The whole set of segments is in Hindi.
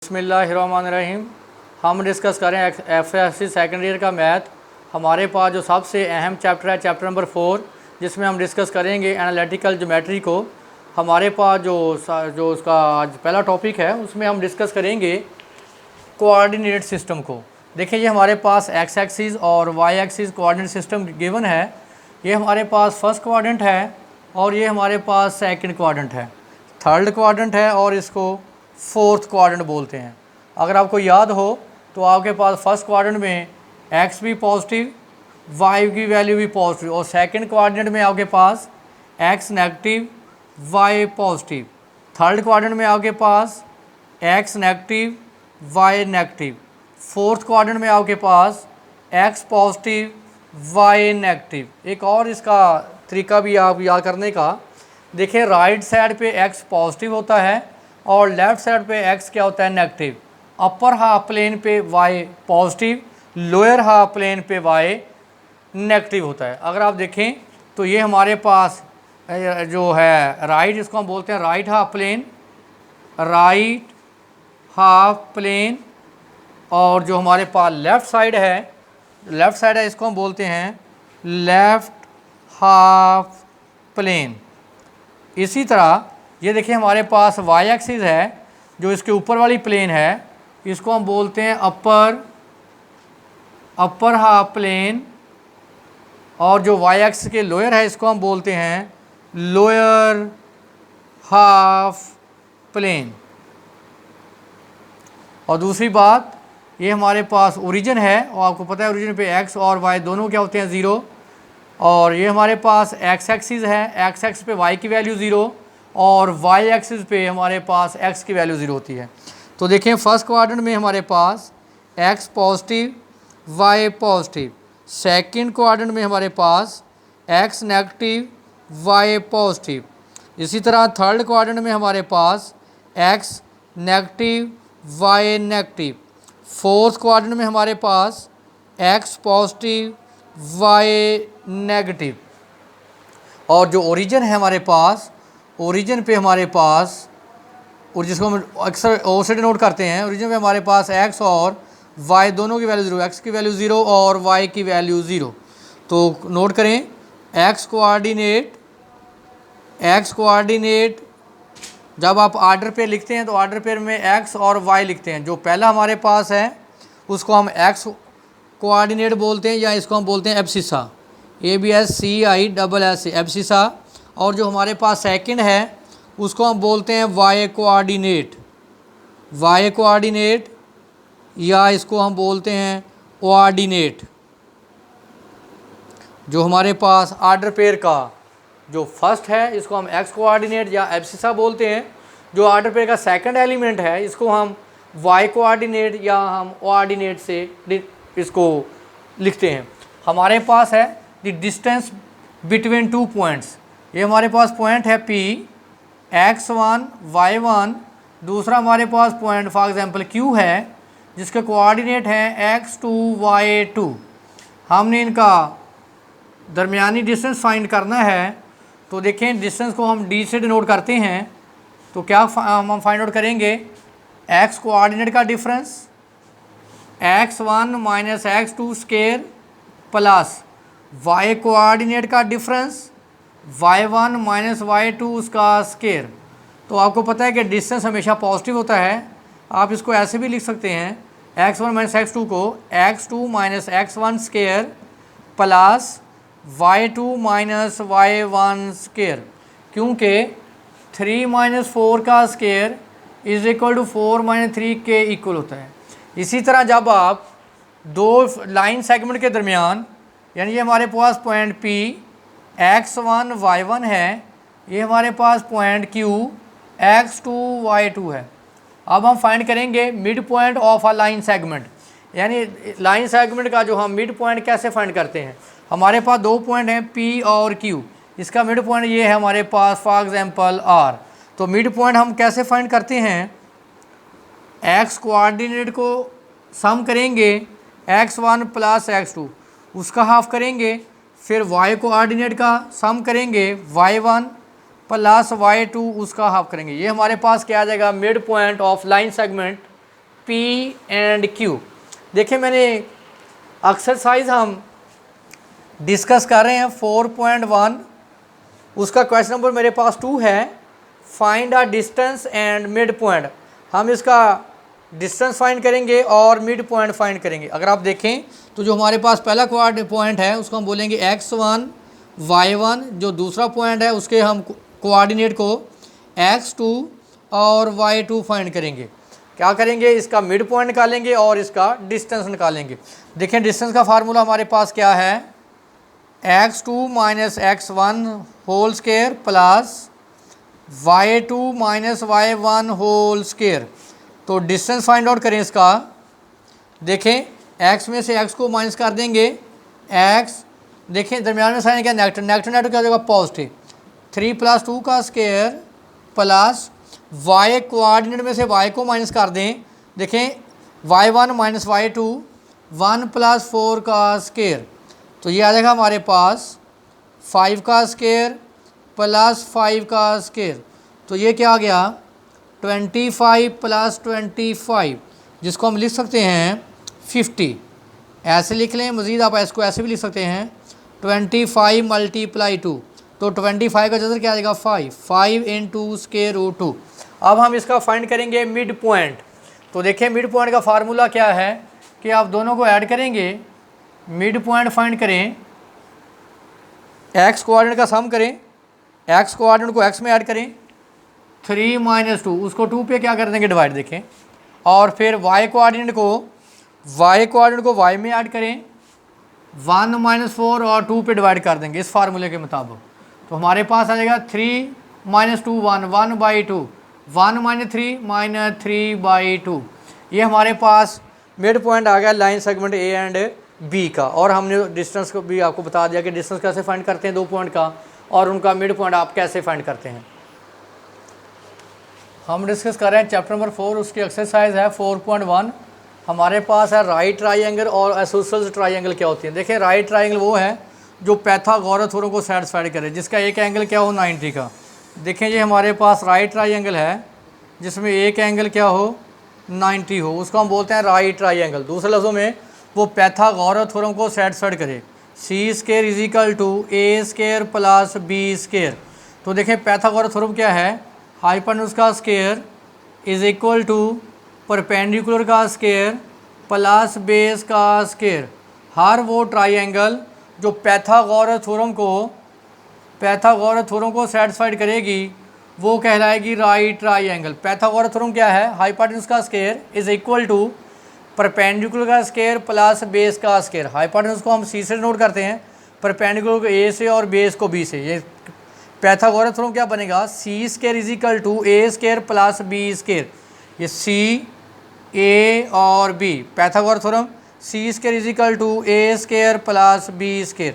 बिस्मिल्लाहिर्रहमानिर्रहीम। हम डिस्कस करें एफएससी सेकेंड ईयर का मैथ। हमारे पास जो सबसे अहम चैप्टर है चैप्टर नंबर 4, जिसमें हम डिस्कस करेंगे एनालिटिकल ज्योमेट्री को। हमारे पास जो उसका आज पहला टॉपिक है उसमें हम डिस्कस करेंगे कोऑर्डिनेट सिस्टम को। देखिए, ये हमारे पास एक्स एक्सिस और Y axis coordinate system given है। ये हमारे पास फर्स्ट क्वाड्रेंट है और ये हमारे पास सेकंड क्वाड्रेंट है, थर्ड क्वाड्रेंट है और इसको फोर्थ क्वाड्रेंट बोलते हैं। अगर आपको याद हो तो आपके पास फर्स्ट क्वाड्रेंट में एक्स भी पॉजिटिव, वाई की वैल्यू भी पॉजिटिव, और सेकंड क्वाड्रेंट में आपके पास x negative, y positive. Third quadrant में आपके पास x negative, y negative. Fourth quadrant में आपके पास एक्स पॉजिटिव, वाई नेगेटिव। एक और इसका तरीका भी आप याद करने का, देखिए राइट साइड पे एक्स पॉजिटिव होता है और लेफ़्ट साइड पे एक्स क्या होता है, नेगेटिव। अपर हाफ प्लेन पे Y positive, lower half plane पे वाई नेगेटिव होता है। अगर आप देखें तो ये हमारे पास जो है राइट, इसको हम बोलते हैं right half plane, right half plane. और जो हमारे पास लेफ़्ट साइड है इसको हम बोलते हैं लेफ़्ट हाफ प्लेन। इसी तरह ये देखिए हमारे पास वाई एक्सिस है, जो इसके ऊपर वाली प्लेन है, इसको हम बोलते हैं अपर हाफ प्लेन। और जो वाई एक्सिस के लोअर है इसको हम बोलते हैं लोअर हाफ प्लेन। और दूसरी बात, ये हमारे पास ओरिजिन है और आपको पता है ओरिजिन पे एक्स और वाई दोनों क्या होते हैं, ज़ीरो। और ये हमारे पास एक्स एक्सिस है, एक्स एक्सिस पे वाई की वैल्यू ज़ीरो और वाई एक्सिस पे हमारे पास एक्स की वैल्यू ज़ीरो होती है। तो देखें फर्स्ट क्वाड्रेंट में हमारे पास x positive, y positive. Second quadrant में हमारे पास एक्स नेगेटिव, वाई पॉजिटिव। इसी तरह थर्ड क्वाड्रेंट में हमारे पास x negative, y negative. Fourth quadrant में हमारे पास एक्स पॉजिटिव, वाई नेगेटिव। और जो ओरिजिन है हमारे पास, ओरिजिन पे हमारे पास, और जिसको हम अक्सर ओ से डिनोट करते हैं, ओरिजिन पे हमारे पास एक्स और वाई दोनों की वैल्यू ज़ीरो, एक्स की वैल्यू ज़ीरो और वाई की वैल्यू ज़ीरो। तो नोट करें एक्स कोऑर्डिनेट जब आप आर्डर पेयर लिखते हैं तो आर्डर पेयर में एक्स और वाई लिखते हैं। जो पहला हमारे पास है उसको हम एक्स कोऑर्डिनेट बोलते हैं, या इसको हम बोलते हैं एब्सिसा, ABSCISS एब्सिसा। और जो हमारे पास सेकंड है उसको हम बोलते हैं वाई कोऑर्डिनेट, या इसको हम बोलते हैं कोऑर्डिनेट। जो हमारे पास आर्डर पेयर का जो फर्स्ट है इसको हम एक्स कोऑर्डिनेट या एब्सिसा बोलते हैं। जो आर्डर पेयर का सेकंड एलिमेंट है इसको हम वाई कोऑर्डिनेट या हम कोऑर्डिनेट से इसको लिखते हैं। हमारे पास है the distance between two points. ये हमारे पास पॉइंट है P, x1 y1। दूसरा हमारे पास पॉइंट फॉर एग्जांपल Q है, जिसके कोऑर्डिनेट हैं x2 y2। हमने इनका दरमियानी डिस्टेंस फाइंड करना है। तो देखें डिस्टेंस को हम d से डिनोट करते हैं। तो क्या हम फाइंड आउट करेंगे, x कोऑर्डिनेट का difference x1 minus x2 square plus y coordinate का डिफरेंस y1 माइनस y2 उसका स्केयर। तो आपको पता है कि डिस्टेंस हमेशा पॉजिटिव होता है। आप इसको ऐसे भी लिख सकते हैं x1 माइनस x2 को x2 minus x1 square plus y2 minus y1 square, क्योंकि 3 माइनस 4 का square is equal to 4 minus 3 के इक्वल होता है। इसी तरह जब आप दो लाइन सेगमेंट के दरमियान, यानी ये हमारे पास पॉइंट P x1 y1 है, ये हमारे पास पॉइंट Q x2 y2 है। अब हम फाइंड करेंगे mid point of a line segment, यानी लाइन सेगमेंट का जो हम मिड पॉइंट कैसे फाइंड करते हैं। हमारे पास दो पॉइंट हैं P और Q, इसका मिड पॉइंट ये है हमारे पास फॉर एग्जांपल R। तो मिड पॉइंट हम कैसे फाइंड करते हैं, x कोऑर्डिनेट को सम करेंगे x1 प्लस x2, उसका हाफ करेंगे, फिर y कोऑर्डिनेट का सम करेंगे y1 प्लस y2 उसका हाफ करेंगे। ये हमारे पास क्या आ जाएगा, mid point of line segment P and Q. देखिए मैंने एक्सरसाइज हम डिस्कस कर रहे हैं 4.1, उसका क्वेश्चन नंबर मेरे पास 2 है, find a distance and mid point. हम इसका डिस्टेंस फाइंड करेंगे और मिड पॉइंट फाइंड करेंगे। अगर आप देखें तो जो हमारे पास पहला पॉइंट है उसको हम बोलेंगे x1 y1, जो दूसरा पॉइंट है उसके हम कोऑर्डिनेट को x2 और y2 फाइंड करेंगे। क्या करेंगे, इसका मिड पॉइंट निकालेंगे और इसका डिस्टेंस निकालेंगे। देखें डिस्टेंस का फार्मूला हमारे पास क्या है, x2 minus x1 whole square plus y2 minus y1 whole square. तो डिस्टेंस फाइंड आउट करें इसका। देखें x में से x को माइनस कर देंगे, x देखें दरमियान में साइन क्या नेगेटिव, नेगेटिव नेगेटिव क्या हो जाएगा पॉजिटिव, 3 + 2 का स्क्वायर प्लस y कोऑर्डिनेट में से y को माइनस कर दें। देखें y1 माइनस y2 1 + 4 का स्क्वायर, तो ये आ जाएगा हमारे पास 5 का स्क्वायर प्लस 5 का स्क्वायर। तो ये क्या आ गया 25 + 25, जिसको हम लिख सकते हैं 50। ऐसे लिख लें, मज़ीद आप इसको ऐसे भी लिख सकते हैं 25 × 2, तो 25 का जज़र क्या आ जाएगा 5 × √2। अब हम इसका फाइंड करेंगे मिड पॉइंट। तो देखिए मिड पॉइंट का फार्मूला क्या है कि आप दोनों को ऐड करेंगे, मिड पॉइंट फाइंड करें, x कोऑर्डिनेट का सम करें, x कोऑर्डिनेट को x में ऐड करें, 3 - 2 उसको 2 पे क्या कर देंगे डिवाइड, देखें, और फिर y कोऑर्डिनेट को y में ऐड करें, 1 - 4 और 2 पे डिवाइड कर देंगे इस फार्मूले के मुताबिक। तो हमारे पास आ जाएगा 3 - 2 1/2, 1 - 3 3/2। ये हमारे पास मिड पॉइंट आ गया line segment A and B का। और हमने डिस्टेंस को भी आपको बता दिया कि डिस्टेंस कैसे फाइंड करते हैं 2 पॉइंट का, और उनका मिड पॉइंट आप कैसे फाइंड करते हैं। हम डिस्कस कर रहे हैं चैप्टर नंबर 4, उसकी एक्सरसाइज है 4.1। हमारे पास है राइट ट्राइंगल और आइसोसेलेस ट्राइंगल क्या होती है। देखिए राइट ट्राइंगल वो है जो पैथागोरस थ्योरम को सेटिस्फाइड करे, जिसका एक एंगल क्या हो 90 का। देखें ये हमारे पास राइट ट्राइंगल है जिसमें एक एंगल क्या हो 90 हो, उसको हम बोलते हैं राइट ट्राइंगल। दूसरे लफ्ज़ों में वो पैथागोरस थ्योरम को सेटिस्फाइड करे, c² = a² प्लस b²। तो देखें पैथागोरस थ्योरम क्या है, हाइपोटेन्यूज का square is equal to perpendicular का स्क्वायर प्लस बेस का स्क्वायर। हर वो ट्राइंगल जो पैथागोरस थ्योरम को सेटिस्फाइड करेगी वो कहलाएगी राइट ट्राइंगल। पैथागोरस थ्योरम क्या है, हाइपोटेन्यूज का square is equal to perpendicular का स्क्वायर प्लस बेस का स्क्वायर। हाइपोटेन्यूज को हम सी से नोट करते हैं, परपेंडिकुलर को ए से और बेस को बी से। ये पैथागोरस थ्योरम क्या बनेगा, c² = a² प्लस b²। ये c a और b, Pythagoras theorem c² = a² plus b²।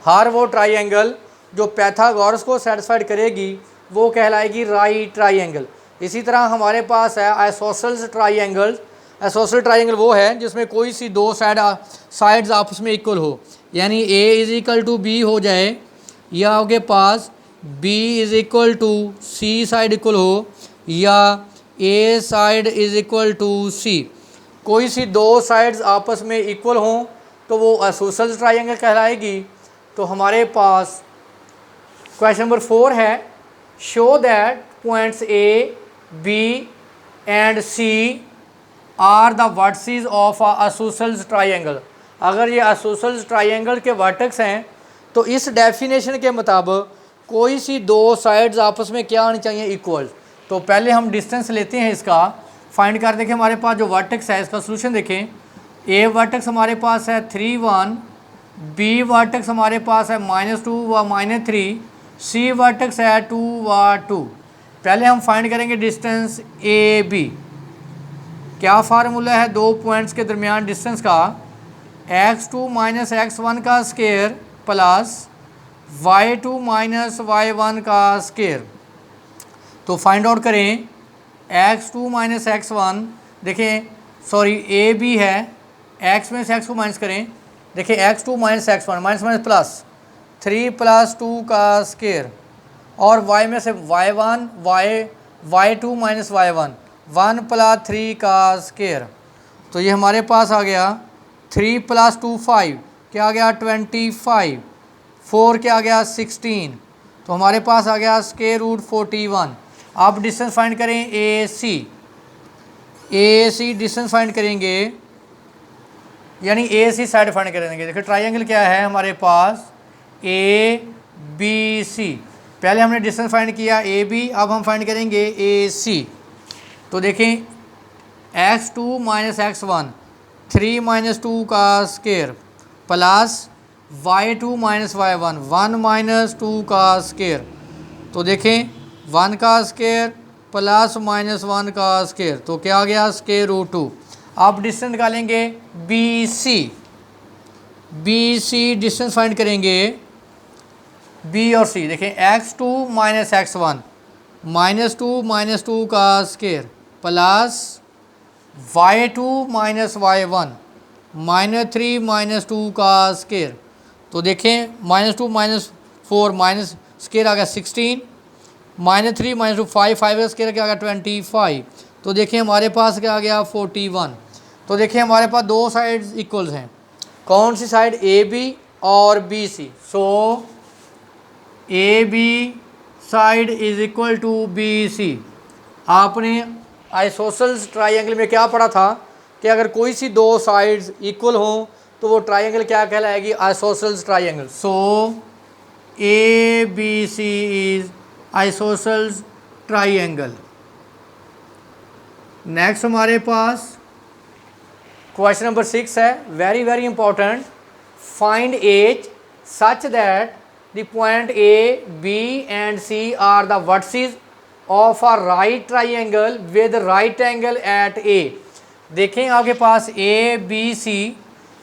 हर वो ट्राइंगल जो पैथागोरस को सेटिस्फाइड करेगी वो कहलाएगी राइट ट्राइंगल। इसी तरह हमारे पास है आइसोसेलेस ट्राइंगल। आइसोसेलेस ट्राइंगल वो है जिसमें कोई सी 2 साइड्स आपस में इक्वल हो, यानी a = b हो जाए, या आपके पास b = c साइड इक्वल हो, या a साइड = c। कोई सी 2 साइड्स आपस में इक्वल हों तो वो आइसोसेलेस ट्राइंगल कहलाएगी। तो हमारे पास क्वेश्चन नंबर 4 है, show that points a, b and c are the vertices of isosceles triangle. अगर ये आइसोसेलेस ट्राइंगल के वर्टेक्स हैं तो इस डेफिनेशन के मुताबिक कोई सी 2 साइड्स आपस में क्या आनी चाहिए, इक्वल। तो पहले हम डिस्टेंस लेते हैं, इसका फाइंड कर देखें। हमारे पास जो वर्टेक्स है इसका सोल्यूशन देखें। ए वर्टेक्स हमारे पास है 3 1, बी वर्टेक्स हमारे पास है -2 व -3, सी वर्टेक्स है 2 व 2। पहले हम फाइंड करेंगे डिस्टेंस ए बी। क्या फार्मूला है 2 पॉइंट्स के दरमियान डिस्टेंस का, x2 - x1 का स्क्वायर प्लस y2 - y1 का स्क्वायर। तो फाइंड आउट करें x2 - x1, देखें सॉरी ए बी है, x में से x को माइनस करें, देखें x2 - x1 माइनस प्लस 3 + 2 का स्क्वायर, और y में से y1 y2 - y1 1 + 3 का स्क्वायर। तो ये हमारे पास आ गया 3 + 2 5, क्या आ गया 25, 4 क्या आ गया 16, तो हमारे पास आ गया √41। आप डिस्टेंस फाइंड करें ए सी डिस्टेंस फाइंड करेंगे, यानी ए सी साइड फाइंड करेंगे। देखिए ट्राइंगल क्या है हमारे पास ए बी सी, पहले हमने डिस्टेंस फाइंड किया ए बी, अब हम फाइंड करेंगे ए सी। तो देखें x2 - x1 3 - 2 का स्क्वायर प्लस y2 - y1 1 - 2 का स्क्वायर, तो देखें 1 का स्क्वायर प्लस -1 का स्क्वायर, तो क्या आ गया √2। आप डिस्टेंस निकालेंगे बी सी डिस्टेंस फाइंड करेंगे बी और सी। देखें x2 - x1 -2 - 2 का स्क्वायर प्लस y2 - y1 -3 - 2 का स्क्वायर, तो देखें -2 - 4 माइनस स्क्वायर आ गया 16, -3 - 2 5 का स्क्वायर क्या आ गया 25, तो देखिए हमारे पास क्या आ गया 41। तो देखिए हमारे पास दो साइड्स इक्वल्स हैं, कौन सी साइड ए बी और B C. So A B side is equal to B C. आपने आइसोसेल्स ट्राइंगल में क्या पढ़ा था कि अगर कोई सी दो साइड्स इक्वल हों तो वो ट्राइंगल क्या कहलाएगी, isosceles triangle. So A B C is isosceles triangle. Next हमारे पास क्वेश्चन नंबर 6 है, very important. Find as such that the point A B and C are the vertices of a right triangle with right angle at A. देखें आपके पास ए बी सी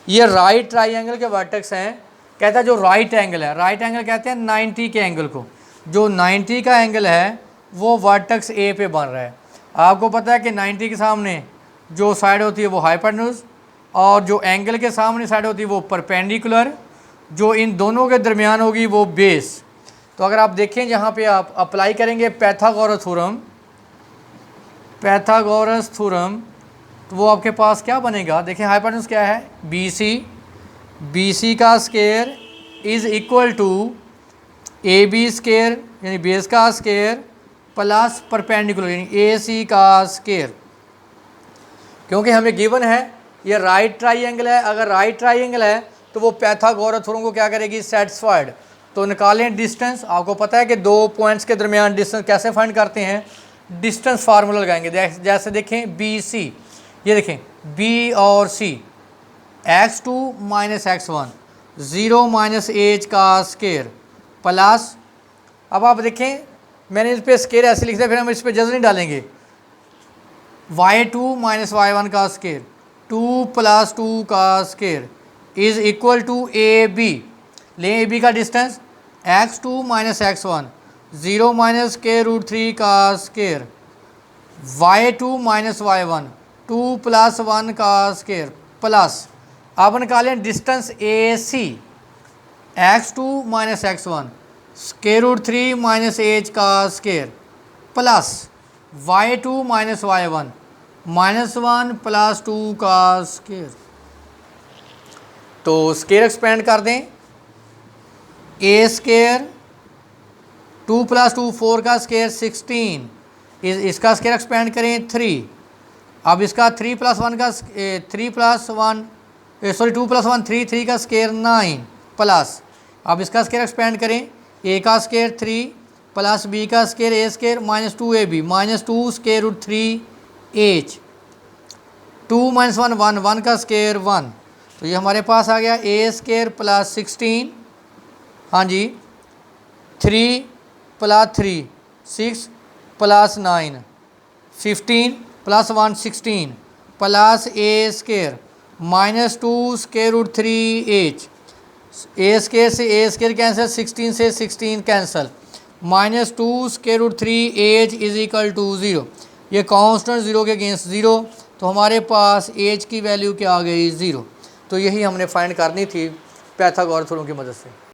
ये राइट ट्राइंगल के वर्टेक्स हैं। कहता है जो राइट एंगल है, राइट एंगल कहते हैं 90 के एंगल को, जो 90 का एंगल है वो वर्टेक्स ए पे बन रहा है। आपको पता है कि 90 के सामने जो साइड होती है वो हाइपोटेन्यूज, और जो एंगल के सामने साइड होती है वो परपेंडिकुलर, जो इन दोनों के दरमियान होगी वो बेस। तो अगर आप देखें जहाँ पे आप अप्लाई करेंगे पैथागोरस थ्योरम, तो वो आपके पास क्या बनेगा। देखें हाइपोटेन्यूज क्या है बी सी का square is equal to A B square यानी बेस का स्क्वायर प्लस परपेंडिकुलर यानी ए सी का स्क्वायर। क्योंकि हमें गिवन है ये राइट ट्राइंगल है, अगर राइट ट्राइंगल है तो वो पैथागोरस थ्योरम को क्या करेगी, सेटिस्फाइड। तो निकालें डिस्टेंस। आपको पता है कि दो पॉइंट्स के दरमियान डिस्टेंस कैसे फाइंड करते हैं, डिस्टेंस फार्मूला लगाएंगे। जैसे देखें बी सी, ये देखें बी और सी x2 - x1 0 - एच का स्क्वायर प्लस, अब आप देखें मैंने इस पर स्क्वायर ऐसे लिख दिया, फिर हम इस पर जज नहीं डालेंगे, y2 - y1 का स्क्वायर 2 + 2 का square is equal to A B. लें ए बी का डिस्टेंस x2 - x1 0 - √3 का स्क्वायर y2 - y1 2 + 1 का स्क्वायर प्लस, अब निकालें डिस्टेंस ए सी x2 - x1 √3 - एच का स्क्वायर प्लस y2 - y1 -1 + 2 का स्क्वायर। तो स्क्वायर एक्सपेंड कर दें, ए स्क्वायर 2 + 2 4 का स्क्वायर 16, इसका स्क्वायर एक्सपेंड करें 3। अब इसका 3 + 1 का 2 + 1 3 का स्क्वायर 9 प्लस, अब इसका स्क्वायर एक्सपेंड करें, ए का स्क्वायर 3 प्लस बी का स्क्वायर ए स्क्वायर -2ab -2 √3 एच 2 - 1 1 1 का स्क्वायर 1। तो ये हमारे पास आ गया ए स्क्वायर प्लस 16, हाँ जी 3 + 3 6 + 9 15 + 1 16 plus A square -2 √3 H, A square से ए स्क्वायर कैंसिल, 16 से 16 cancel, -2 √3 H is equal to 0। ये कांस्टेंट 0 के अगेंस्ट 0, तो हमारे पास एच की वैल्यू क्या आ गई 0। तो यही हमने फाइंड करनी थी पैथागोरस थ्योरम की मदद से।